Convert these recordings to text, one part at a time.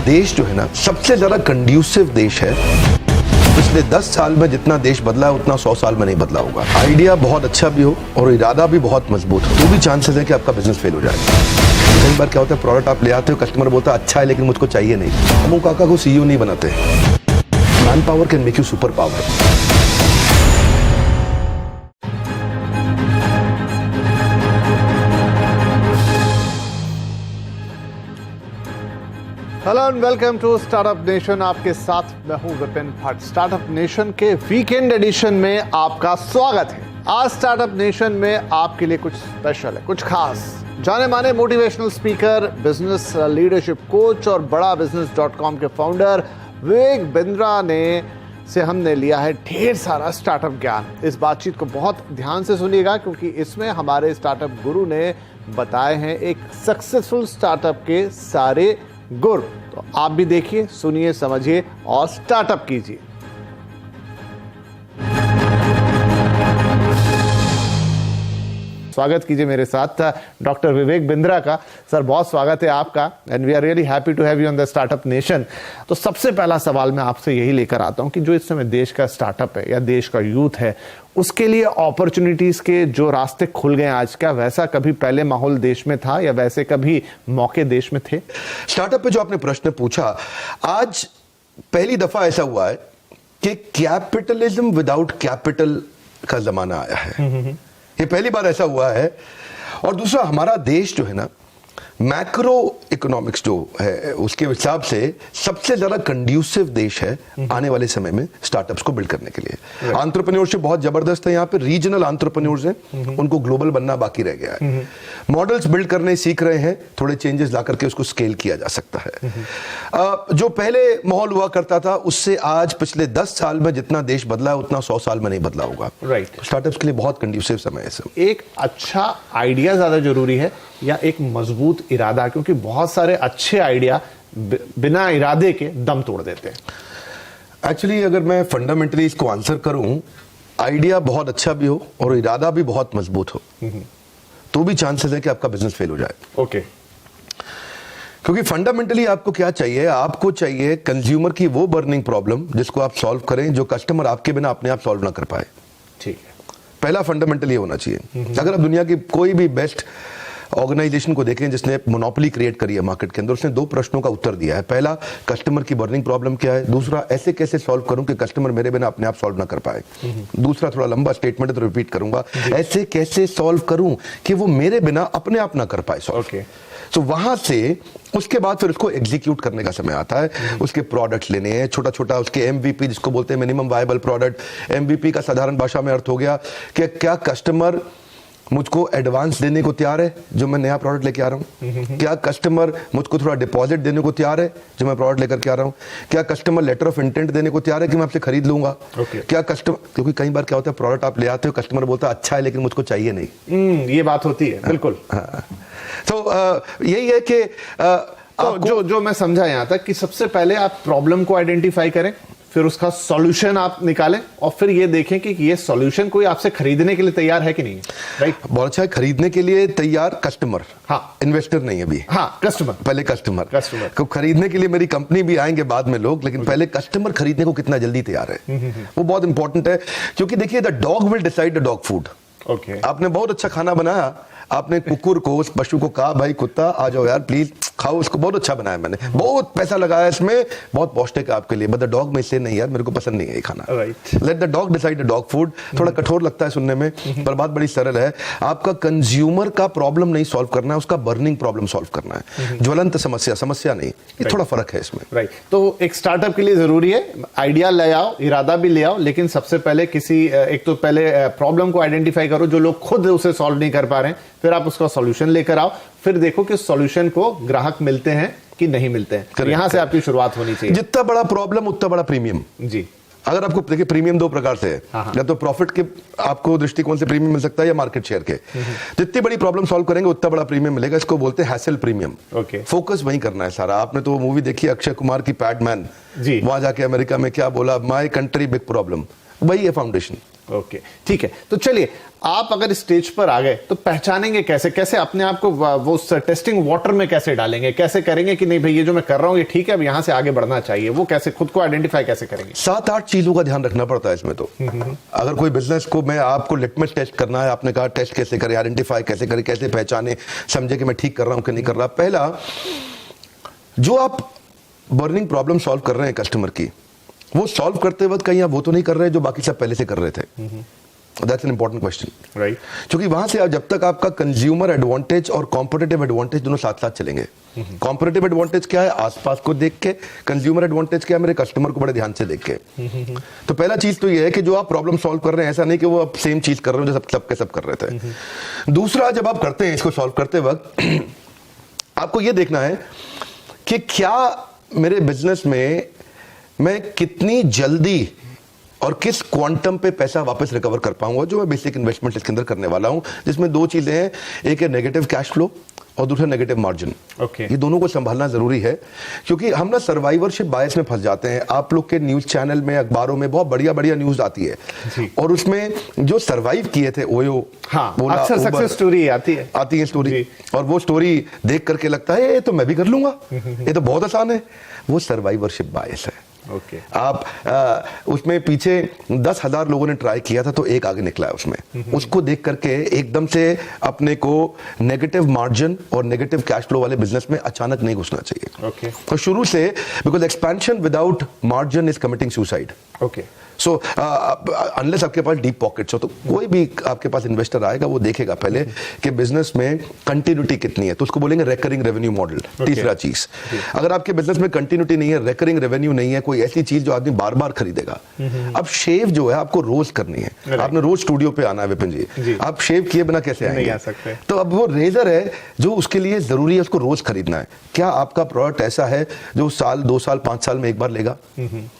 देश जो है ना सबसे ज्यादा कंड्यूसिव देश है। पिछले 10 साल में जितना देश बदला है उतना 100 साल में नहीं बदला होगा। आइडिया बहुत अच्छा भी हो और इरादा भी बहुत मजबूत हो तो भी चांसेस है कि आपका बिजनेस फेल हो जाए। कई बार क्या होता है, प्रोडक्ट आप ले आते हो, कस्टमर बोलता है अच्छा है लेकिन मुझको चाहिए नहीं। हम काका को सीईओ नहीं बनाते। Man power can make you super power. Hello and welcome to startup nation. आपके साथ मैं हूं विपिन भट्ट। स्टार्टअप नेशन के वीकेंड एडिशन में आपका स्वागत है। आज स्टार्टअप नेशन में आपके लिए कुछ स्पेशल है, कुछ खास। जाने माने motivational speaker, business leadership coach और बड़ा बिजनेस.com के फाउंडर विवेक बिंद्रा ने से हमने लिया है ढेर सारा स्टार्टअप ज्ञान। इस बातचीत को बहुत ध्यान से सुनिएगा क्योंकि इसमें हमारे स्टार्टअप गुरु ने बताए हैं एक सक्सेसफुल स्टार्टअप के सारे गुर। तो आप भी देखिए, सुनिए, समझिए और स्टार्टअप कीजिए। स्वागत कीजिए मेरे साथ डॉक्टर विवेक बिंद्रा का। सर बहुत स्वागत है आपका and we are really happy to have you on the startup nation. तो सबसे पहला सवाल मैं आपसे यही लेकर आता हूं कि जो इस समय देश का स्टार्टअप है या देश का यूथ है उसके लिए अपॉर्चुनिटीज के जो रास्ते खुल गए आज, क्या वैसा कभी पहले माहौल देश में था या वैसे कभी मौके देश में थे? स्टार्टअप पे जो आपने प्रश्न पूछा, आज पहली दफा ऐसा हुआ है कि कैपिटलिज्म विदाउट कैपिटल का जमाना आया है। ये पहली बार ऐसा हुआ है। और दूसरा, हमारा देश जो है ना मैक्रो इकोनॉमिक्स जो है उसके हिसाब से सबसे ज्यादा कंड्यूसिव देश है आने वाले समय में स्टार्टअप्स को बिल्ड करने के लिए। एंटरप्रेन्योरशिप बहुत जबरदस्त है यहाँ पे। रीजनल एंटरप्रेन्योर्स हैं, उनको ग्लोबल बनना बाकी रह गया है। मॉडल्स बिल्ड करने सीख रहे हैं, थोड़े चेंजेस ला करके उसको स्केल किया जा सकता है। जो पहले माहौल हुआ करता था उससे आज पिछले 10 साल में जितना देश बदला है उतना 100 साल में नहीं बदला होगा। स्टार्टअप्स के लिए बहुत कंड्यूसिव समय है। एक अच्छा आइडिया ज्यादा जरूरी है या एक मजबूत इरादा? क्योंकि बहुत सारे अच्छे आइडिया बिना इरादे के दम तोड़ देते हैं। एक्चुअली अगर मैं फंडामेंटली इसको आंसर करूं, आइडिया बहुत अच्छा भी हो और इरादा भी बहुत मजबूत हो तो भी चांसेस है कि आपका बिजनेस फेल हो जाए। ओके। क्योंकि फंडामेंटली आपको क्या चाहिए? आपको चाहिए कंज्यूमर की वो बर्निंग प्रॉब्लम जिसको आप सॉल्व करें, जो कस्टमर आपके बिना अपने आप सॉल्व ना कर पाए। ठीक है, पहला फंडामेंटल ये होना चाहिए। अगर आप दुनिया की कोई भी बेस्ट ऑर्गेनाइजेशन को देखें जिसने मोनोपोली क्रिएट करी है मार्केट के अंदर, उसने 2 प्रश्नों का उत्तर दिया है। पहला, कस्टमर की बर्निंग प्रॉब्लम क्या है। दूसरा, ऐसे कैसे सॉल्व करूं कि कस्टमर मेरे बिना अपने आप सॉल्व ना कर पाए। दूसरा थोड़ा लंबा स्टेटमेंट है तो रिपीट करूंगा, ऐसे कैसे सॉल्व करूं कि वो मेरे बिना अपने आप ना कर पाए सॉल्व। तो वहां से उसके बाद फिर उसको एग्जीक्यूट करने का समय आता है। उसके प्रोडक्ट्स लेने हैं, छोटा छोटा उसके एमवीपी जिसको बोलते हैं मिनिमम वायबल प्रोडक्ट। एमवीपी का साधारण भाषा में अर्थ हो गया कि क्या कस्टमर मुझको एडवांस देने को तैयार है जो मैं नया प्रोडक्ट लेके आ रहा हूं? क्या कस्टमर मुझको थोड़ा डिपॉजिट देने को तैयार है जो मैं प्रोडक्ट लेकर के आ रहा हूं? क्या कस्टमर लेटर ऑफ इंटेंट देने को तैयार है कि मैं आपसे खरीद लूंगा? क्या कस्टमर, क्योंकि कई बार क्या होता है, प्रोडक्ट आप ले आते हो, कस्टमर बोलता है अच्छा है लेकिन मुझको चाहिए नहीं। ये बात होती है। बिल्कुल। तो यही है कि तो जो मैं समझा यहां तक कि सबसे पहले आप प्रॉब्लम को आइडेंटिफाई करें, फिर उसका सॉल्यूशन आप निकालें और फिर ये देखें कि ये सॉल्यूशन कोई आपसे खरीदने के लिए तैयार है कि नहीं। राइट। बहुत अच्छा है। खरीदने के लिए तैयार कस्टमर, हाँ, इन्वेस्टर नहीं अभी। हाँ, कस्टमर। पहले कस्टमर को खरीदने के लिए मेरी कंपनी भी आएंगे बाद में लोग, लेकिन पहले कस्टमर खरीदने को कितना जल्दी तैयार है वो बहुत इंपॉर्टेंट है। क्योंकि देखिए, the dog will decide the dog food. Okay. आपने बहुत अच्छा खाना बनाया, आपने कुकुर को, उस पशु को कहा भाई कुत्ता आ जाओ यार प्लीज खाओ इसको, बहुत अच्छा बनाया मैंने, बहुत पैसा लगाया इसमें, बहुत पौष्टिक है आपके लिए, बट द डॉग में से नहीं यार मेरे को पसंद नहीं है ये खाना। Let the dog decide the dog food. थोड़ा कठोर लगता है सुनने में पर बात बड़ी सरल है। आपका कंज्यूमर का प्रॉब्लम नहीं सॉल्व करना है, उसका बर्निंग प्रॉब्लम सॉल्व करना है। ज्वलंत समस्या नहीं। ये थोड़ा फर्क है इसमें। राइट। तो एक स्टार्टअप के लिए जरूरी है आइडिया ले आओ, इरादा भी ले आओ, लेकिन सबसे पहले एक तो पहले प्रॉब्लम को आइडेंटिफाई करो जो लोग खुद उसे सॉल्व नहीं कर पा रहे हैं, फिर आप उसका सॉल्यूशन लेकर आओ, फिर देखो कि सॉल्यूशन को ग्राहक मिलते हैं कि नहीं मिलते हैं। यहां से आपकी शुरुआत होनी चाहिए। जितना बड़ा प्रॉब्लम उतना बड़ा प्रीमियम। जी। अगर आपको देखिए, प्रीमियम 2 प्रकार से है, या तो प्रॉफिट के आपको दृष्टिकोण से प्रीमियम मिल सकता है या मार्केट शेयर के। जितनी बड़ी प्रॉब्लम सॉल्व करेंगे उतना बड़ा प्रीमियम मिलेगा। इसको बोलते हैं हैसल प्रीमियम। फोकस वहीं करना है सारा। आपने तो वो मूवी देखी अक्षय कुमार की पैडमैन, वहां जाके अमेरिका में क्या बोला, माय कंट्री बिग प्रॉब्लम, वही है फाउंडेशन। ओके, ठीक है। तो चलिए, आप अगर स्टेज पर आ गए तो पहचानेंगे कैसे, कैसे अपने आप को वो टेस्टिंग वाटर में कैसे डालेंगे, कैसे करेंगे कि नहीं भाई ये जो मैं कर रहा हूं ये ठीक है, अब यहां से आगे बढ़ना चाहिए, वो कैसे खुद को आइडेंटिफाई कैसे करेंगे? 7-8 चीजों का ध्यान रखना पड़ता है इसमें। तो अगर कोई बिजनेस को मैं आपको लिटमस टेस्ट करना है, आपने कहा टेस्ट कैसे करें, आइडेंटिफाई कैसे करें, कैसे पहचाने, समझे कि मैं ठीक कर रहा हूं कि नहीं कर रहा। पहला, जो आप बर्निंग प्रॉब्लम सॉल्व कर रहे हैं कस्टमर की, वो सॉल्व करते वक्त कहीं आप वो तो नहीं कर रहे जो बाकी सब पहले से कर रहे थे। That's an important question, right? क्योंकि वहां से जब तक आपका कंज्यूमर एडवांटेज और कॉम्पिटिटिव एडवांटेज दोनों साथ साथ चलेंगे। कॉम्पिटिटिव एडवांटेज क्या है? आसपास को देख के। कंज्यूमर एडवांटेज क्या है? मेरे कस्टमर को बड़े ध्यान से देख के। तो पहला चीज तो ये है कि जो आप प्रॉब्लम सॉल्व कर रहे हैं, ऐसा नहीं कि वो आप सेम चीज कर रहे हो जो सब के सब कर रहे थे। दूसरा, जब आप करते हैं इसको सॉल्व करते वक्त आपको ये देखना है कि क्या मेरे बिजनेस में मैं कितनी जल्दी और किस क्वांटम पे पैसा वापस रिकवर कर पाऊंगा, जो मैं बेसिक इन्वेस्टमेंट इसके अंदर करने वाला हूं, जिसमें दो चीजें हैं, एक है नेगेटिव कैश फ्लो और दूसरा नेगेटिव मार्जिन। ये दोनों को संभालना जरूरी है, क्योंकि हम ना सर्वाइवरशिप बायस में फंस जाते हैं। आप लोग के न्यूज चैनल में, अखबारों में बहुत बढ़िया बढ़िया न्यूज आती है और उसमें जो सर्वाइव किए थे, ओयो, अक्सर सक्सेस स्टोरी आती है स्टोरी, और वो स्टोरी देख करके लगता है ये तो मैं भी कर लूंगा, ये तो बहुत आसान है। वो सर्वाइवरशिप बायस है। आप उसमें पीछे 10,000 लोगों ने ट्राई किया था तो एक आगे निकला है उसमें। उसको देख करके एकदम से अपने को नेगेटिव मार्जिन और नेगेटिव कैश फ्लो वाले बिजनेस में अचानक नहीं घुसना चाहिए। तो शुरू से, because expansion without margin is committing suicide. So unless आपके पास डीप पॉकेट्स हो, तो कोई भी आपके पास इन्वेस्टर आएगा वो देखेगा पहले कि बिजनेस में कंटिन्यूटी कितनी है, तो उसको बोलेंगे रेकरिंग रेवेन्यू मॉडल। तीसरा चीज, अगर आपके बिजनेस में कंटिन्यूटी नहीं है, रेकरिंग रेवेन्यू नहीं है, कोई ऐसी चीज जो आदमी बार बार खरीदेगा। अब शेव जो है आपको रोज करनी है, आपने रोज स्टूडियो पे आना है विपिन जी, आप शेव किए बिना कैसे आएंगे? नहीं आ सकते। तो अब वो रेजर है जो उसके लिए जरूरी है, उसको रोज खरीदना है। क्या आपका प्रोडक्ट ऐसा है जो साल, 2 साल, 5 साल में एक बार लेगा,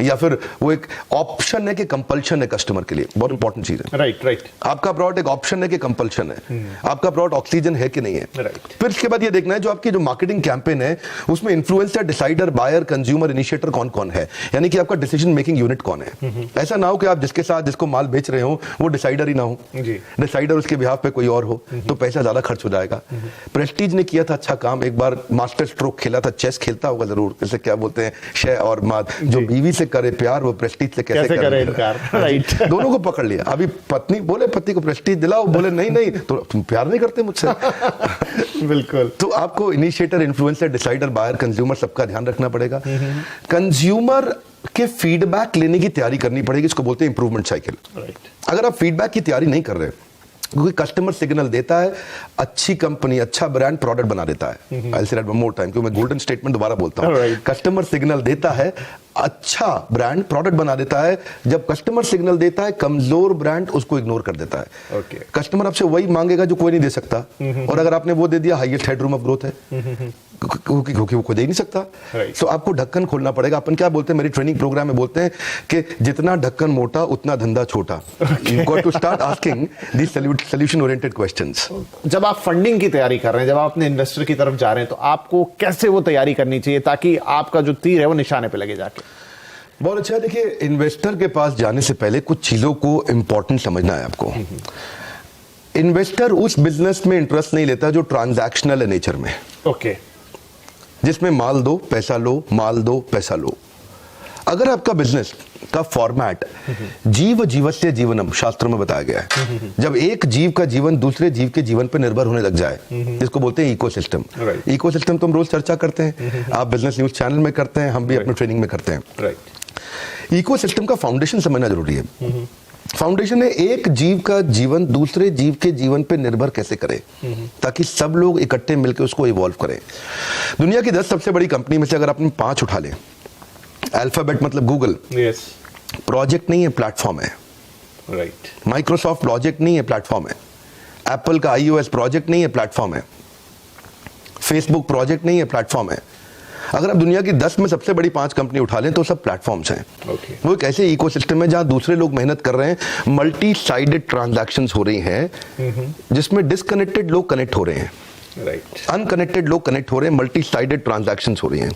या फिर वो एक ऑप्शन है कि कंपल्शन है कस्टमर के लिए? बहुत इंपॉर्टेंट चीज है। राइट। आपका प्रोडक्ट एक ऑप्शन है कि कंपल्शन है? आपका प्रोडक्ट ऑक्सीजन है कि नहीं है? फिर इसके बाद ये देखना है जो आपकी जो मार्केटिंग कैंपेन है उसमें influencer, decider, buyer, consumer, initiator कौन कौन है, यानी कि आपका डिसीजन मेकिंग यूनिट कौन है। ऐसा ना हो कि आप जिसके साथ जिसको माल बेच रहे हो वो डिसाइडर ही ना हो, डिसाइडर उसके बिहाफ पे कोई और हो, तो पैसा ज्यादा खर्च हो जाएगा। प्रेस्टीज ने किया था अच्छा काम, एक बार मास्टर स्ट्रोक खेला था, चेस खेलता होगा जरूर, जैसे क्या बोलते हैं शह और माद, जो बीवी से करे प्यार वो प्रेस्टीज से कैसे करे इनकार। राइट। दोनों को पकड़ लिया। अभी पत्नी बोले पति को प्रेस्टीज दिलाओ, बोले नहीं तो तुम प्यार नहीं करते मुझसे। बिल्कुल। तो आपको initiator, influencer, decider, buyer, consumer सबका ध्यान रखना पड़ेगा। कंज्यूमर के फीडबैक लेने की तैयारी करनी पड़ेगी, इसको बोलते हैं इंप्रूवमेंट साइकिल। अगर आप फीडबैक की तैयारी नहीं कर रहे, क्योंकि कस्टमर सिग्नल देता है, अच्छी कंपनी, अच्छा ब्रांड प्रोडक्ट बना देता है। आई say that one more time, क्योंकि मैं गोल्डन स्टेटमेंट दोबारा बोलता हूं। कस्टमर सिग्नल देता है, अच्छा ब्रांड प्रोडक्ट बना देता है। जब कस्टमर सिग्नल देता है, कमजोर ब्रांड उसको इग्नोर कर देता है। कस्टमर आपसे वही मांगेगा जो कोई नहीं दे सकता, और अगर आपने वो दे दिया, हाईएस्ट हेडरूम ऑफ ग्रोथ है, क्योंकि वो कोई दे नहीं सकता। तो आपको ढक्कन खोलना पड़ेगा। अपन क्या बोलते हैं, मेरी ट्रेनिंग प्रोग्राम में बोलते हैं कि जितना ढक्कन मोटा उतना धंधा छोटा। You got to start asking this solution oriented questions. जब आप फंडिंग की तैयारी कर रहे हैं, जब आप अपने इन्वेस्टर की तरफ जा रहे हैं, तो आपको कैसे वो तैयारी करनी चाहिए ताकि आपका जो तीर है वो निशाने पे लगे जाके? बहुत अच्छा। देखिए, इन्वेस्टर के पास जाने से पहले कुछ चीजों को इंपॉर्टेंट समझना है आपको। इन्वेस्टर उस बिजनेस में इंटरेस्ट नहीं लेता जो ट्रांजैक्शनल है नेचर में। जिसमें माल दो पैसा लो, माल दो पैसा लो। अगर आपका बिजनेस का फॉर्मेट जीव जीवस्य जीवनम शास्त्रों में बताया गया है, जब एक जीव का जीवन दूसरे जीव के जीवन पर निर्भर होने लग जाए, जिसको बोलते हैं इकोसिस्टम। इकोसिस्टम तो हम रोज चर्चा करते हैं, आप बिजनेस न्यूज चैनल में करते हैं, हम भी अपने ट्रेनिंग में करते हैं। इकोसिस्टम का फाउंडेशन समझना जरूरी है। फाउंडेशन है एक जीव का जीवन दूसरे जीव के जीवन पे निर्भर कैसे करे, ताकि सब लोग इकट्ठे मिलकर उसको इवॉल्व करें। दुनिया की 10 सबसे बड़ी कंपनी में से अगर आपने 5 उठा लें, अल्फाबेट मतलब गूगल, प्रोजेक्ट नहीं है, प्लेटफॉर्म है। माइक्रोसॉफ्ट प्रोजेक्ट नहीं है, प्लेटफॉर्म है। एप्पल का iOS प्रोजेक्ट नहीं है, प्लेटफॉर्म है। फेसबुक प्रोजेक्ट नहीं है, प्लेटफॉर्म है। अगर आप दुनिया की 10 में सबसे बड़ी 5 कंपनी उठा लें तो सब प्लेटफॉर्म्स हैं। वो एक ऐसे इकोसिस्टम है जहां दूसरे लोग मेहनत कर रहे हैं, मल्टी साइडेड ट्रांजैक्शंस हो रही हैं, जिसमें डिस्कनेक्टेड लोग कनेक्ट हो रहे हैं। राइट। अनकनेक्टेड लोग कनेक्ट हो रहे हैं, मल्टी साइडेड ट्रांजैक्शंस हो रही हैं।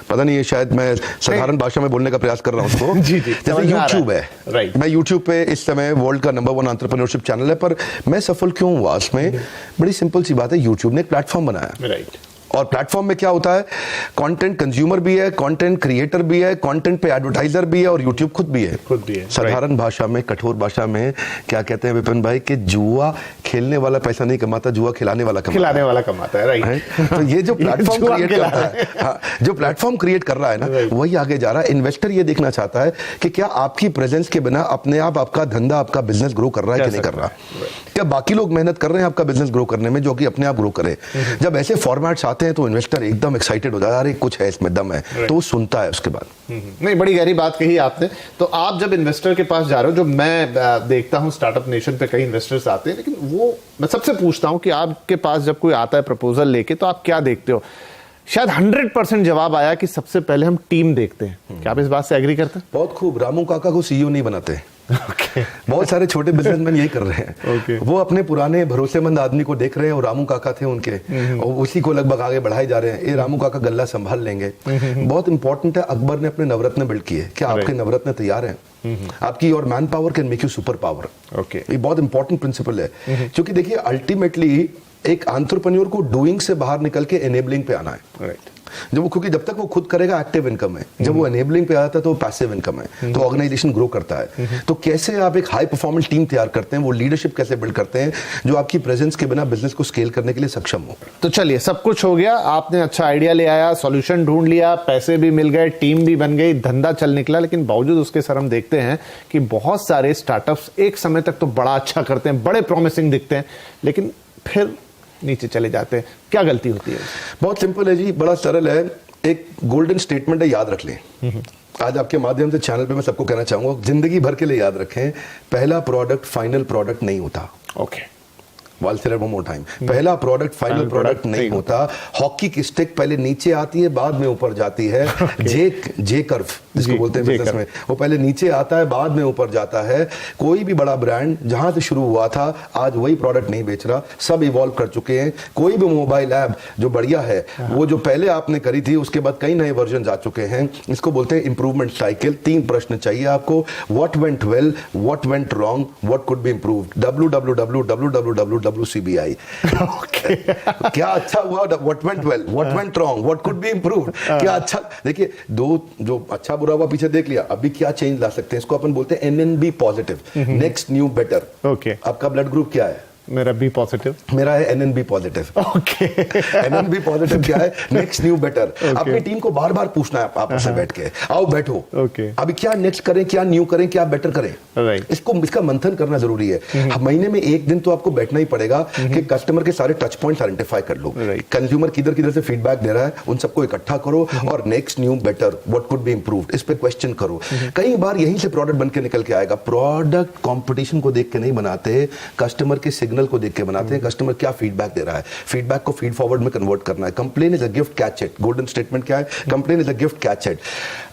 पता नहीं, ये शायद मैं साधारण भाषा में बोलने का प्रयास कर रहा हूँ उसको। जी, जैसे यूट्यूब है, राइट। मैं यूट्यूब पे इस समय वर्ल्ड का नंबर 1 एंटरप्रेन्योरशिप चैनल है, पर मैं सफल क्यों हुआ उसमें? बड़ी सिंपल सी बात है, यूट्यूब ने एक प्लेटफॉर्म बनाया, राइट। और प्लेटफॉर्म में क्या होता है, कंटेंट कंज्यूमर भी है, कंटेंट क्रिएटर भी है, कंटेंट पे एडवर्टाइजर भी है, और यूट्यूब खुद भी है। साधारण भाषा में, कठोर भाषा में क्या कहते हैं विपिन भाई, कि जुआ खेलने वाला पैसा नहीं कमाता, जुआ खिलाने वाला कमाता है, राइट। तो ये जो प्लेटफॉर्म क्रिएट करता है, हाँ, जो प्लेटफॉर्म क्रिएट कर रहा है ना, वही आगे जा रहा है। इन्वेस्टर ये देखना चाहता है कि क्या आपकी प्रेजेंस के बिना अपने आप आपका धंधा, आपका बिजनेस ग्रो कर रहा है कि नहीं कर रहा, क्या बाकी लोग मेहनत कर रहे हैं आपका बिजनेस ग्रो करने में, जो कि अपने आप ग्रो करे। जब ऐसे फॉर्मेट्स आते हैं तो इन्वेस्टर एकदम एक्साइटेड हो जाता है, अरे कुछ है इसमें, दम है, तो वो सुनता है उसके बाद। नहीं, बड़ी गहरी बात कही आपने। तो आप जब इन्वेस्टर के पास जा रहे हो, जो मैं देखता हूं स्टार्टअप नेशन पे कई इन्वेस्टर्स आते हैं, लेकिन वो मैं सबसे पूछता हूं कि आपके पास जब कोई आता है प्रपोजल लेके, तो आप क्या देखते हो? शायद 100% जवाब आया कि सबसे पहले हम टीम देखते हैं। क्या आप इस बात से एग्री करते हैं? बहुत खूब। रामू काका को सीईओ नहीं बनाते। बहुत सारे छोटे बिजनेसमैन यही कर रहे हैं। वो अपने पुराने भरोसेमंद आदमी को देख रहे हैं, और रामू काका थे उनके, और उसी को लगभग आगे बढ़ाए जा रहे हैं। ये रामू काका गल्ला संभाल लेंगे। बहुत इंपॉर्टेंट है, अकबर ने अपने नवरत्न बिल्ड किए, क्या आपके नवरत्न तैयार हैं? आपकी और man power can make you super power. ये बहुत इंपॉर्टेंट प्रिंसिपल है, क्योंकि देखिए अल्टीमेटली एक एंटरप्रेन्योर को डूइंग से बाहर निकल के एनेबलिंग पे आना है। क्योंकि जब तक वो खुद करेगा एक्टिव इनकम है, जब वो एनेबलिंग पे आता है तो पैसिव इनकम है, तो ऑर्गेनाइजेशन ग्रो करता है। तो कैसे आप एक हाई परफॉर्मेंस टीम तैयार करते हैं, वो लीडरशिप कैसे बिल्ड करते हैं जो आपकी प्रेजेंस के बिना बिजनेस को स्केल करने के लिए सक्षम हो। तो चलिए, सब कुछ हो गया, आपने अच्छा आइडिया ले आया, सॉल्यूशन ढूंढ लिया, पैसे भी मिल गए, टीम भी बन गई, धंधा चल निकला। लेकिन बावजूद उसके सर हम देखते हैं कि बहुत सारे स्टार्टअप्स एक समय तक तो बड़ा अच्छा करते हैं, बड़े प्रॉमिसिंग दिखते हैं, लेकिन फिर नीचे चले जाते हैं। क्या गलती होती है? बहुत सिंपल है जी, बड़ा सरल है। एक गोल्डन स्टेटमेंट है, याद रख लें। आज आपके माध्यम से चैनल पे मैं सबको कहना चाहूंगा, जिंदगी भर के लिए याद रखें, पहला प्रोडक्ट फाइनल प्रोडक्ट नहीं होता। ओके, वन मोर टाइम, पहला प्रोडक्ट फाइनल प्रोडक्ट नहीं होता। हॉकी की स्टिक पहले नीचे आती है, बाद में ऊपर जाती है। जे कर्व जिसको बोलते हैं बिजनेस में, वो पहले नीचे आता है, बाद में ऊपर जाता है। कोई भी बड़ा ब्रांड जहां से शुरू हुआ था, आज वही प्रोडक्ट नहीं बेच रहा, सब इवॉल्व कर चुके हैं। कोई भी मोबाइल ऐप जो बढ़िया है, वो जो पहले आपने करी थी, उसके बाद कई नए वर्जन आ चुके हैं। इसको बोलते हैं इंप्रूवमेंट साइकिल। 3 प्रश्न चाहिए आपको, what went well, what went wrong, what could be improved. WCBI। क्या अच्छा हुआ, what went well, what went wrong, what could be improved. क्या अच्छा, देखिए दो जो अच्छा बुरा हुआ पीछे देख लिया, अभी क्या चेंज ला सकते हैं, इसको अपन बोलते हैं NNB positive, next new better. Okay, आपका ब्लड ग्रुप क्या है? मेरा बी पॉजिटिव। मेरा है NNB positive. Okay, NNB positive क्या है? Next new better. अपनी टीम को बार बार पूछना है आपस में बैठ के, आओ बैठो, अभी क्या नेक्स्ट करें, क्या न्यू करें, क्या बेटर करें। इसका मंथन करना जरूरी है। महीने में एक दिन तो आपको बैठना ही पड़ेगा कि कस्टमर के सारे टच पॉइंट्स आइडेंटिफाई कर लो। कंज्यूमर किधर से फीडबैक दे रहा है, उन सबको इकट्ठा करो, और next new better, what could be improved, इस पे क्वेश्चन करो। कई बार यहीं से प्रोडक्ट बन के निकल के आएगा। प्रोडक्ट कंपटीशन को देख के नहीं बनाते, कस्टमर के सिग्नल को देख के बनाते हैं। कस्टमर क्या फीडबैक दे रहा है, फीडबैक को फीड फॉरवर्ड में कन्वर्ट करना है। Complain is a gift, catch it. Golden statement क्या है? Complain is a gift, catch it.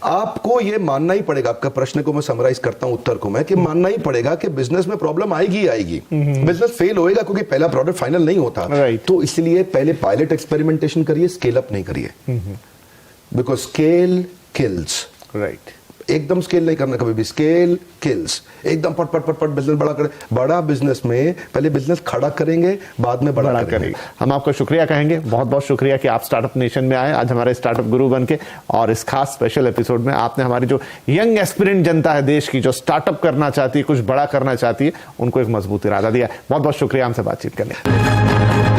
आपको ये मानना ही पड़ेगा, आपका प्रश्न को मैं समराइज करता हूं उत्तर को मैं, कि मानना ही पड़ेगा कि बिजनेस में प्रॉब्लम आएगी आएगी। बिजनेस फेल होएगा क्योंकि पहला प्रोडक्ट फाइनल नहीं होता। तो इसलिए पहले पायलट एक्सपेरिमेंटेशन करिए, स्केल अप नहीं करिए, बिकॉज स्केल किल्स। राइट, एकदम स्केल नहीं करना कभी भी, स्केल किल्स। एकदम पट पट पट पट बिजनेस बड़ा करें। बड़ा बिजनेस में पहले बिजनेस खड़ा करेंगे, बाद में बड़ा करेंगे। हम आपका शुक्रिया कहेंगे, बहुत बहुत शुक्रिया कि आप स्टार्टअप नेशन में आए, आज हमारे स्टार्टअप गुरु बन के, और इस खास स्पेशल एपिसोड में आपने हमारी जो यंग एस्पिरेंट जनता है देश की, जो स्टार्टअप करना चाहती है, कुछ बड़ा करना चाहती है, उनको एक मजबूत इरादा दिया। बहुत बहुत शुक्रिया हमसे बातचीत करने।